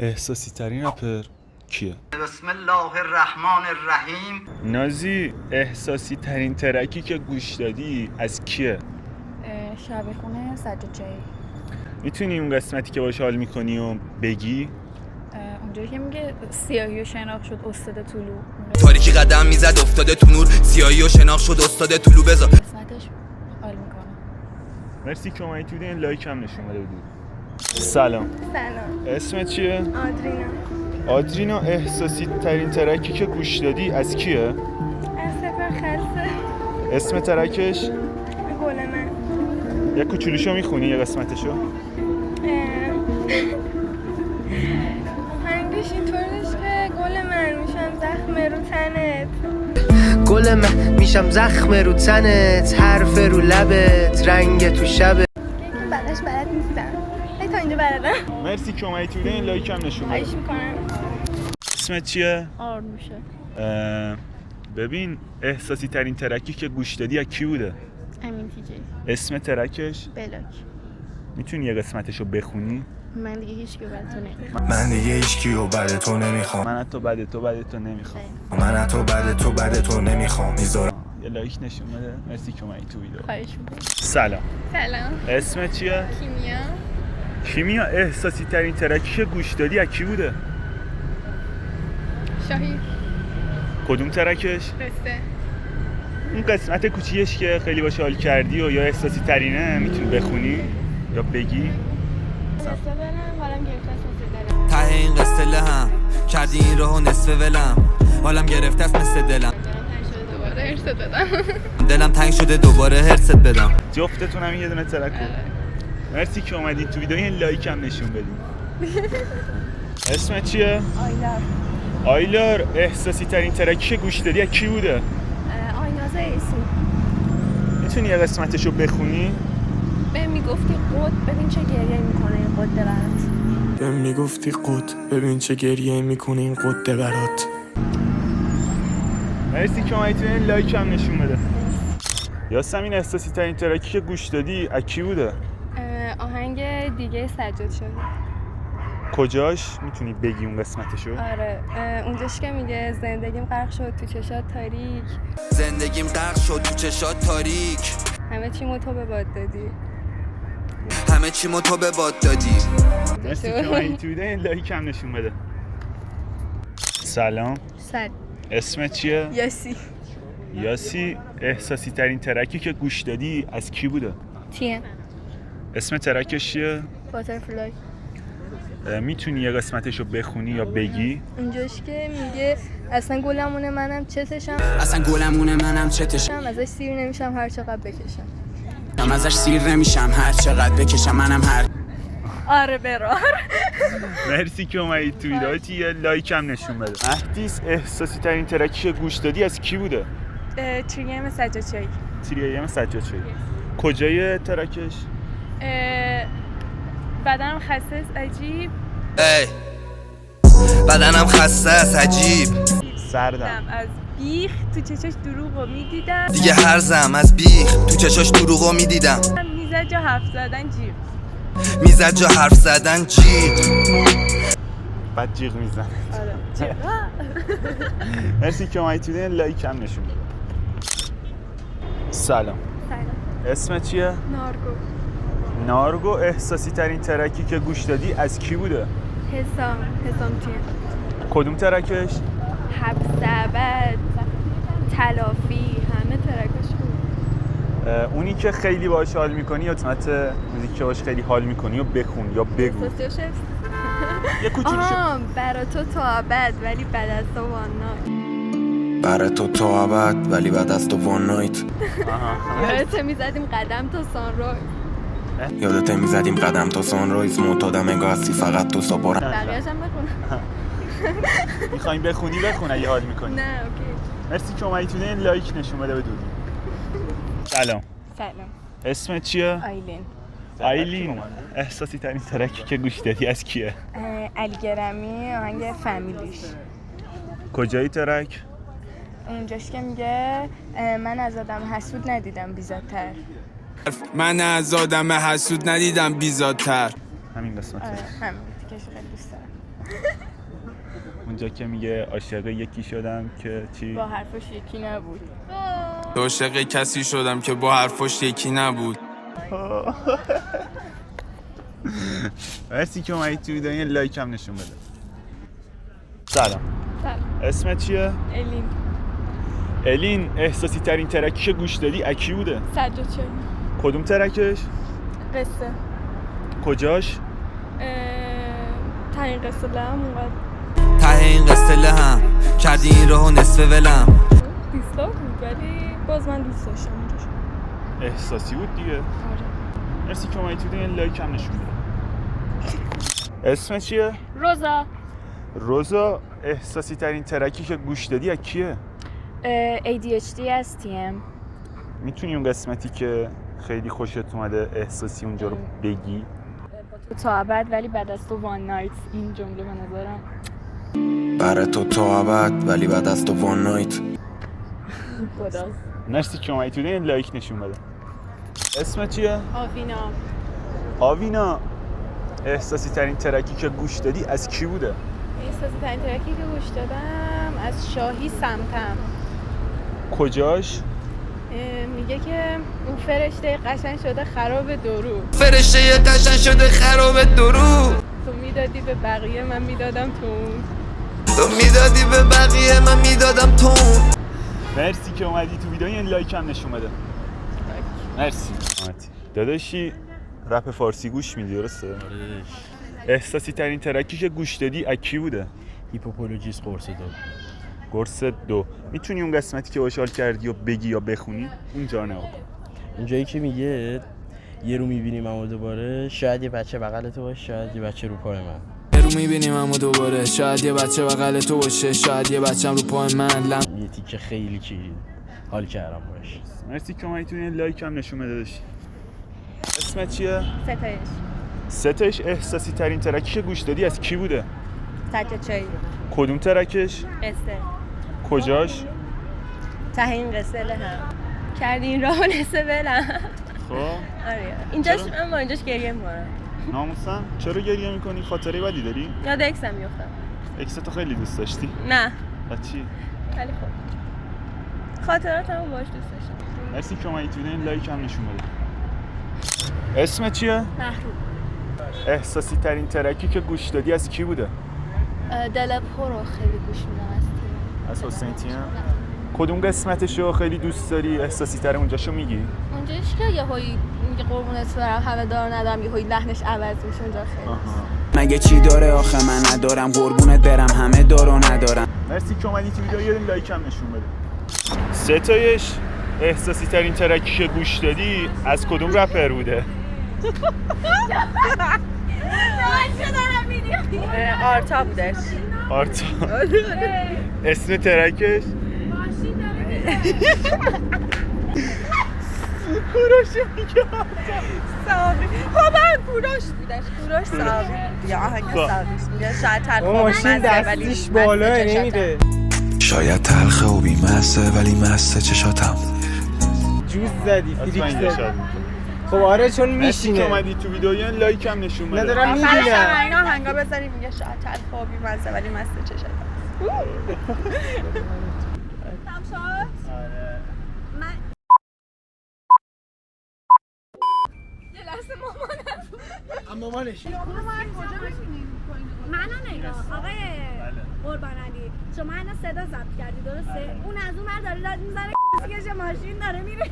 احساسی ترین رپر کیه؟ بسم الله الرحمن الرحیم. نازی، احساسی ترین ترکی که گوش دادی از کیه؟ شبیخونه سجاده. میتونی اون قسمتی که باش حال میکنی و بگی؟ اونجایی که میگه سیاهی و شناخت شد استاد طلوع. تاریکی قدم میزد افتاده تو نور، سیاهی و شناخت شد استاد طلوع. بذار قسمتش حال میکنه. مرسی که اومدی تو این لایک هم نشون بده بودی. سلام. سلام. اسمت چیه؟ آدرینا. آدرینا، احساسی ترین ترکی که گوش دادی از کیه؟ از سفر خلصه. اسم ترکش؟ گل من. یه کوچولوشو میخونی یه قسمتشو؟ هنگش اینطورش که گل من میشم زخم رو تنت. گل من میشم زخم رو تنت، حرف رو لبت، رنگ تو شبت. یکی بعدش بلد نیستم. ای تا اینجا بلدم. مرسی که اومدی تو این لایک هم نشون بده. خواهش میکنم. اسمت چیه؟ آرنوشه. ببین، احساسی ترین ترکی که گوش دادی از کی بوده؟ امین تیجی. اسم ترکش؟ بلاک. میتونی یه قسمتشو بخونی؟ من دیگه هیچ که بعد تو نمیخوام. من دیگه هیچکیو بعد تو نمیخوام. من حتی بعد تو نمیخوام. من حتی بعد تو نمیخوام. میذارم یه لایک نشون بده. مرسی که اومدی تو ویدیو. خواهش میکنم. سلام. سلام. اسمت چیه؟ کیمیا. کیمیا، احساسی ترین ترکی که گوش دادی از کی بوده؟ شاهی. کدوم ترکش؟ قصه. اون قسمت کوچیکش که خیلی باش حال کردی و یا احساسی ترینه میتونی بخونی یا بگی؟ قصه برم حالم گرفته است مثل دلم. ته این قصه لهم کردی این راهو نصف ولم، حالم گرفته است مثل دلم. دوباره ارث دادم. دلم تنگ شده دوباره هرست بدم. جفتتونم یه دونه ترک کن. مرسی که اومدید تو ویدیو. این لایک هم نشون بدید. اسمت چیه؟ آیلار. آیلار، احساسی ترین ترکی که گوش دادی از کی بوده؟ آیناز ایسی. میتونی یه قسمتشو بخونی؟ به میگفتی قد ببین چه گریه میکنه این قد برات. بهم میگفتی قد ببین چه گریه میکنه این قد برات. مرسی که اومدید تو این لایک هم نشون بده. یاسمین، احساسی ترین ترکی که گوش دادی از کی بوده؟ آهنگ دیگه سجاد شده. کجاش؟ میتونی بگی اون قسمتشو؟ آره اونجاش که میگه زندگیم غرق شد تو چشات تاریک، زندگیم غرق شد تو چشات تاریک، همه چیمو تو به باد دادی. همه چیمو تو به باد دادی. مرسی که اومدی تو ویدیو. این لایک هم نشون بده. سلام. سلام. اسمت چیه؟ یاسی. یاسی، احساسی ترین ترکی که گوش دادی از کی بوده؟ تیم. اسم ترکش چیه؟ باترفلای. میتونی یه قسمتشو بخونی یا بگی؟ اونجاش که میگه اصلا گلمونه منم چتشم، اصلا گلمونه منم چتشم، ازش سیر نمیشم هر چقدر بکشم. ازش سیر نمیشم هر چقدر بکشم منم هر. آره برار. مرسی که اومدی تو ویدیو. یه لایک هم نشون بده. مهدیس، احساسی ترین ترکی که گوش دادی از کی بوده؟ تریم سجاچایی. تریم سجاچایی. کجای ترکش؟ بدنم خسته است عجیب. ای بدنم خسته است عجیب، سردم. از بیخ تو چشاش دروغو میدیدم. دیگه هرزم از بیخ تو چشاش دروغو میدیدم. میزد جا حرف زدن جیغ. میزد جا حرف زدن جیغ. بعد جیغ میزنه. آره جیغ. مرسی که اومدی تو ویدیو. لایک هم نشون بده. سلام. سلام. اسمت چیه؟ نارگو. نارگو، احساسی ترین ترکی که گوش دادی از کی بوده؟ حسام تیم. کدوم ترکش؟ حبس ابد، تلافی، همه ترکش بود. اونی که خیلی باهاش حال میکنی یا قسمت موزیک که باهاش خیلی حال میکنی یا بخون یا بگو. یه کوچولوشو. برا تو تا ابد ولی بعد از تو وان نایت. برای تو تا ابد ولی بعد از تو وان نایت. یادت میزدیم قدم تا سانرایز. یادت میزدیم قدم تا سانرایز، معتادم انگار هستی فقط تو سپارم. بقیه‌اش هم بخونم. میخوایم بخونی بخون اگه حال میکنی. نه اوکی. مرسی که اومدی تو این لایک نشون بده بدون. سلام. سلام. اسمت چیه؟ آیلین. آیلین، احساسی ترین ترکی که گوش دادی از کیه؟ علی گرمی، آهنگ فامیلیش. کجای ترک؟ اونجاش که میگه من از آدم حسود ندیدم بیزادتر. من از آدم حسود ندیدم بیزادتر. همین قسمت. همین تیکش خیلی دوست دارم. اونجا که میگه عاشق یکی شدم که چی؟ با حرفش یکی نبود. عاشق کسی شدم که با حرفش یکی نبود. مرسی که اومدی تو ویدیو، یه لایک هم نشون بده. سلام. اسمت چیه؟ الین. الین، احساسی ترین ترکی که گوش دادی اکی بوده؟ سجاد چایی. کدوم ترکش؟ قصه. کجاش؟ ترین قصه لهم اونقدر ته این قصه لهم کردی این راهو نصف ولم. دیسلاک بود ولی باز من دوست داشتم اونجاش. احساسی بود دیگه. آره. مرسی که اومدی تو ویدیو، یه لایک هم نشون بده. اسمت چیه؟ روزا. روزا، احساسی ترین ترکی که گوش دادی از کیه؟ ADHD از TM. میتونی اون قسمتی که خیلی خوشت اومده احساسی اونجا رو بگی؟ تا ابد ولی بعد از تو وان نایت. این جمله به نظرم برای تو تا ابد ولی بعد از تو وان نایت. خدا. مرسی که اومدی تو ویدیو، یه لایک نشون بده. اسمت چیه؟ آوینا. آوینا، احساسی ترین ترکی که گوش دادی از کی بوده؟ احساسی ترین ترکی که گوش دادم از شاهی سمتم. کجاش؟ میگه که اون فرشته قشنگ شده خراب درو. فرشته قشنگ شده خراب درو. تو میدادی به بقیه من میدادم تو اون. تو میدادی به بقیه من میدادم تو اون. مرسی که اومدی تو ویدیو، یه لایک هم نشون بده. مرسی. داداشی رپ فارسی گوش میدی درسته؟ آره. احساسی ترین ترکی که گوش دادی از کی بوده؟ هیپوپولوژیست قرص دو. قرص دو. میتونی اون قسمتی که خوشحال کردی و بگی یا بخونی؟ اونجا نگاه کن. اونجایی که میگه یه رو میبینیم اما دوباره شاید یه بچه بغل تو باشه، شاید یه بچه رو پای من. یه رو میبینیم اما دوباره شاید یه بچه بغل تو باشه، شاید یه بچه‌م رو پای من. یه تیکه خیلی کی حال کردم باشه. مرسی که اومدی تو این لایک هم نشون بده داشتی. اسمت چیه؟ ستایش. ستایش، احساسی ترین ترکی که گوش دادی از کی بوده؟ سجاد چایی. کدوم ترکش؟ قصه. کجاش؟ ته این قصه لهم کردی این راهو نصف ولم. خب آره اینجاش من با اینجاش گریه میکنم. ناموسم چرا گریه میکنی؟ خاطره بدی داری؟ یاد اکسم میافتم. اکستو خیلی دوست داشتی؟ نه چی؟ ولی خب خاطراتمو باهاش دوست داشتم. مرسی که اومدی تو این لایک هم نشون بده. اسمت چیه؟ محروم. احساسی ترین ترکی که گوش دادی از کی بوده؟ دل پر رو خیلی گوش میدم از TM. از حسین تیم؟ کدوم قسمتشو خیلی دوست داری؟ احساسی تر اونجاشو میگی؟ اونجاش که یه هایی میگه قربونت برم همه دار ندارم، یه هایی لحنش عوض میشه اونجا خیلی. مگه چی داره آخه من ندارم، قربونت برم همه دارو ندارم. مرسی که اومدی تو ویدیو، یه لایک هم نشون بده. ستایش، احساسی ترین ترکی که گوش دادی از کدوم رپر بوده؟ آرتا بودش. آرتا. اسم ترکش؟ کوروش میگه. ساقی. من کوروش بودش. کوروش ساقی. یا آهنگ ساقیش میگه شاید تلخ ماشین دستیش بالا نمیره. شاید تلخه و بی‌مزه ولی مزه چشاتم. جوز زدی فریک حتما زدی. شد. خب آره چون مرسی که میشینه. اومدی تو ویدیو، یه لایک هم نشون بده. ندارم آخرش میبینم. هم این آهنگا بزنیم میگه شاید تلخ و بی‌مزه ولی مست چشات. مامانش منو نگاه آقای قربان علی، شما الان صدا ضبط کردی درسته؟ اون از اون ور داره داد میزنه که ماشین داره میره.